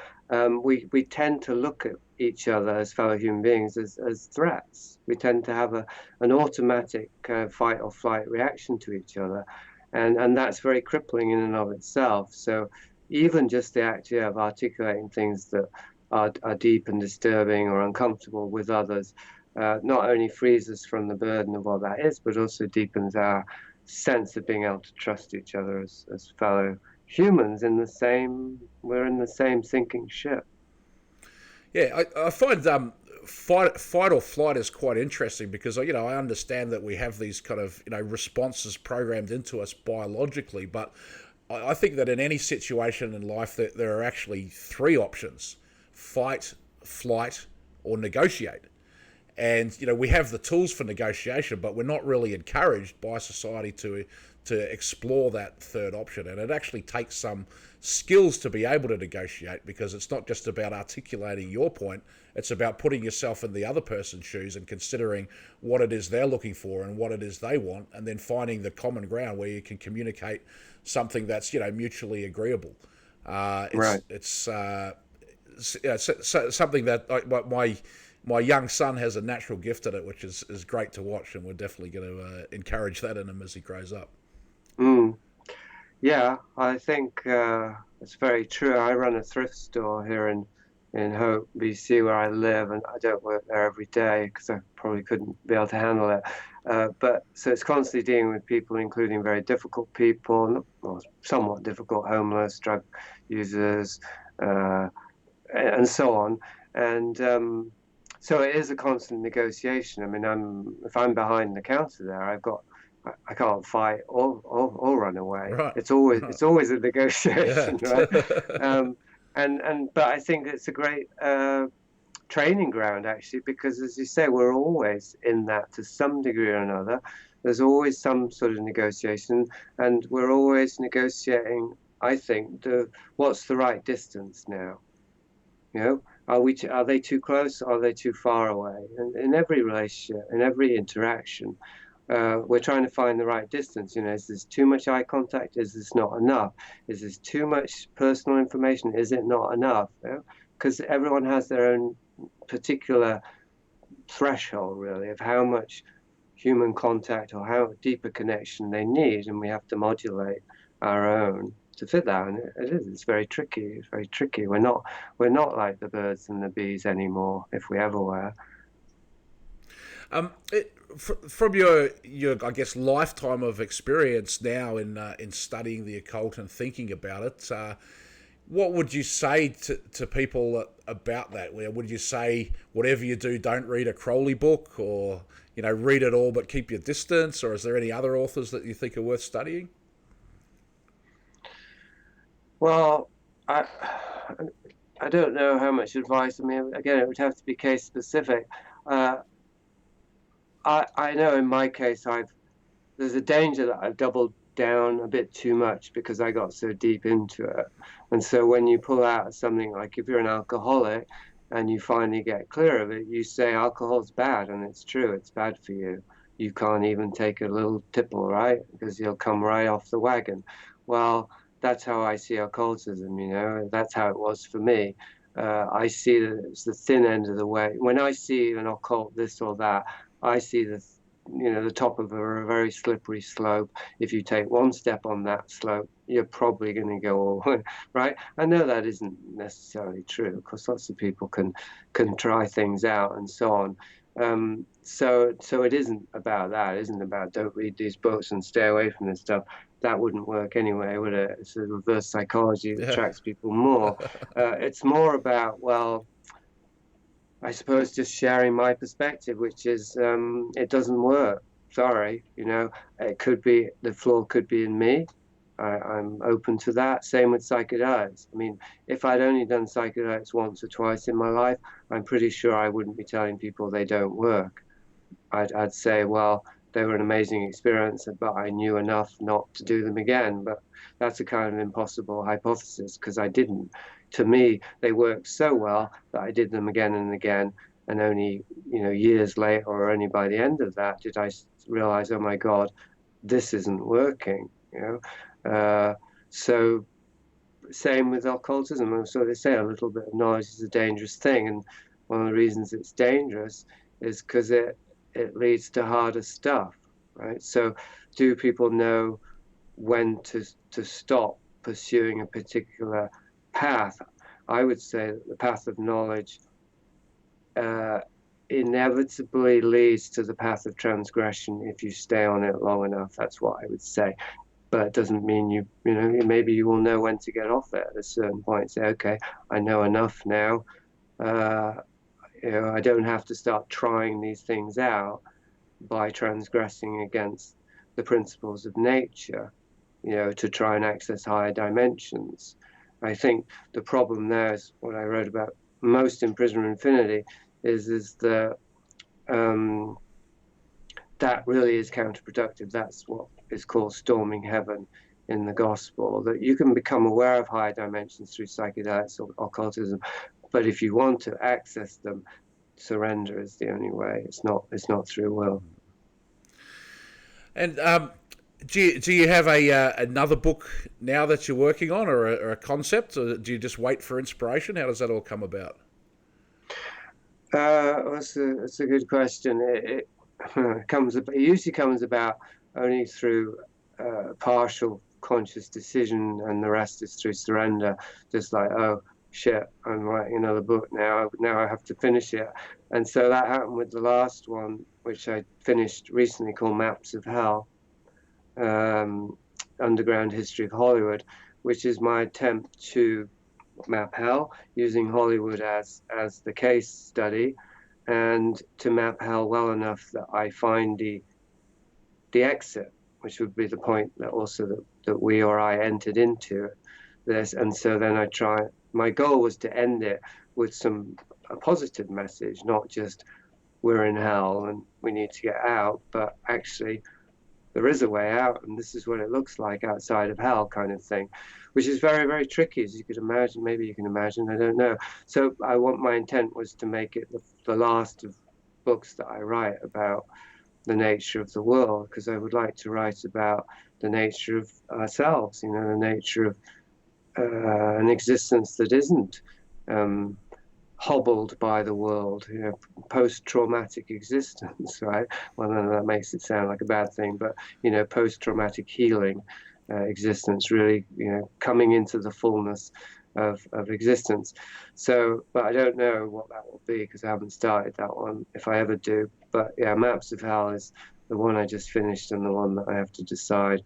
we tend to look at each other as fellow human beings as threats. We tend to have an automatic fight or flight reaction to each other, and that's very crippling in and of itself. So even just the idea of articulating things that are deep and disturbing or uncomfortable with others not only frees us from the burden of what that is, but also deepens our sense of being able to trust each other as fellow humans we're in the same sinking ship. Yeah, I find fight or flight is quite interesting because, you know, I understand that we have these kind of, you know, responses programmed into us biologically, but I think that in any situation in life that there are actually three options: fight, flight, or negotiate. And, you know, we have the tools for negotiation, but we're not really encouraged by society to explore that third option. And it actually takes some skills to be able to negotiate, because it's not just about articulating your point, it's about putting yourself in the other person's shoes and considering what it is they're looking for and what it is they want, and then finding the common ground where you can communicate something that's, you know, mutually agreeable. It's something that my young son has a natural gift at it, which is great to watch, and we're definitely going to encourage that in him as he grows up. Mm. Yeah, I think it's very true. I run a thrift store here in Hope, BC, where I live, and I don't work there every day because I probably couldn't be able to handle it. But so it's constantly dealing with people, including very difficult people, or somewhat difficult, homeless, drug users, and so on. And so it is a constant negotiation. I mean, if I'm behind the counter there, I can't fight or run away. Right. It's always a negotiation, yeah. Right? But I think it's a great training ground, actually, because, as you say, we're always in that to some degree or another. There's always some sort of negotiation, and we're always negotiating, I think, what's the right distance now. You know, are they too close? Are they too far away? And in every relationship, in every interaction, we're trying to find the right distance. You know, is this too much eye contact? Is this not enough? Is this too much personal information? Is it not enough? Because everyone has their own particular threshold, really, of how much human contact or how deep a connection they need, and we have to modulate our own to fit that. And it's very tricky. It's very tricky. We're not like the birds and the bees anymore, if we ever were. From your I guess lifetime of experience now in studying the occult and thinking about it, What would you say to people about that? Would you say whatever you do, don't read a Crowley book, or read it all but keep your distance? Or is there any other authors that you think are worth studying? Well, I I don't know how much advice. I mean, again, it would have to be case specific. Uh, I know in my case, there's a danger that I've doubled down a bit too much because I got so deep into it. And so when you pull out of something, like if you're an alcoholic and you finally get clear of it, you say alcohol's bad, and it's true, it's bad for you. You can't even take a little tipple, right? Because you'll come right off the wagon. Well, that's how I see occultism, that's how it was for me. I see that it's the thin end of the way. When I see an occult this or that, I see the top of a very slippery slope. If you take one step on that slope, you're probably going to go all right. I know that isn't necessarily true, because lots of people can try things out and so on. So it isn't about that. It isn't about don't read these books and stay away from this stuff. That wouldn't work anyway, would it? It's a reverse psychology that Yeah. attracts people more. It's more about, well, I suppose just sharing my perspective, which is it doesn't work. Sorry, it could be, the flaw could be in me. I'm open to that. Same with psychedelics. I mean, if I'd only done psychedelics once or twice in my life, I'm pretty sure I wouldn't be telling people they don't work. I'd say, well, they were an amazing experience, but I knew enough not to do them again. But that's a kind of impossible hypothesis, because I didn't. To me, they worked so well that I did them again and again. And only, years later, or only by the end of that, did I realize, oh my God, this isn't working. So same with occultism. So they say a little bit of knowledge is a dangerous thing, and one of the reasons it's dangerous is because it leads to harder stuff, right? So do people know when to stop pursuing a particular path? I would say that the path of knowledge inevitably leads to the path of transgression if you stay on it long enough. That's what I would say. But it doesn't mean maybe you will know when to get off it at a certain point. Say, okay, I know enough now. I don't have to start trying these things out by transgressing against the principles of nature, to try and access higher dimensions. I think the problem there is what I wrote about most in Prisoner Infinity is that that really is counterproductive. That's what is called storming heaven in the gospel, that you can become aware of higher dimensions through psychedelics or occultism, but if you want to access them, surrender is the only way. It's not through will. And do you have another book now that you're working on, or a concept, or do you just wait for inspiration? How does that all come about? That's a good question. It usually comes about only through partial conscious decision, and the rest is through surrender. Just like, oh shit, I'm writing another book now. Now I have to finish it. And so that happened with the last one, which I finished recently, called Maps of Hell, Underground History of Hollywood, which is my attempt to map hell using Hollywood as the case study, and to map hell well enough that I find the exit, which would be the point that also that we or I entered into this. And so then my goal was to end it with a positive message, not just we're in hell and we need to get out, but actually there is a way out, and this is what it looks like outside of hell, kind of thing, which is very, very tricky, as you could imagine. Maybe you can imagine, I don't know. So my intent was to make it the last of books that I write about the nature of the world, because I would like to write about the nature of ourselves, the nature of an existence that isn't hobbled by the world, post-traumatic existence, right? Well, then that makes it sound like a bad thing, but post-traumatic healing existence, really, coming into the fullness of existence. So, but I don't know what that will be, because I haven't started that one, if I ever do. But yeah, Maps of Hell is the one I just finished, and the one that I have to decide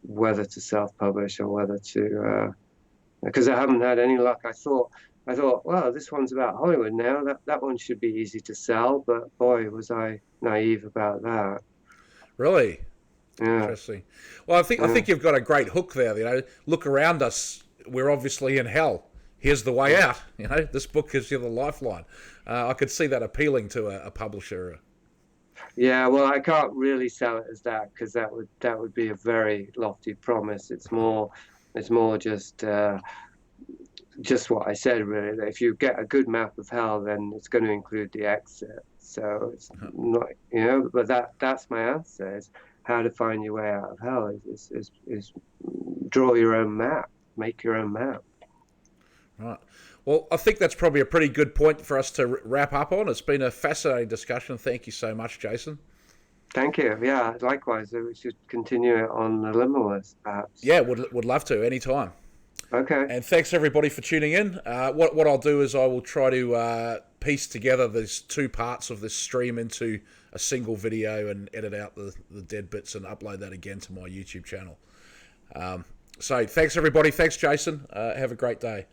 whether to self-publish or whether to because I haven't had any luck. I thought, well, this one's about Hollywood now. That one should be easy to sell. But boy, was I naive about that. Really? Yeah, Interesting. Well, I think you've got a great hook there. You know, look around us. We're obviously in hell. Here's the way out. You know, this book gives you the lifeline. I could see that appealing to a publisher. yeah. Well, I can't really sell it as that because that would be a very lofty promise. It's more just what I said, really. That if you get a good map of hell, then it's going to include the exit. So it's not, but that's my answer: is how to find your way out of hell is draw your own map, make your own map. Right. Well, I think that's probably a pretty good point for us to wrap up on. It's been a fascinating discussion. Thank you so much, Jason. Thank you. Yeah, likewise. We should continue it on the Limitless, perhaps. Yeah, would love to anytime. Okay. And thanks everybody for tuning in. What I'll do is I will try to piece together these two parts of this stream into a single video and edit out the dead bits and upload that again to my YouTube channel. So thanks everybody. Thanks Jason. Have a great day.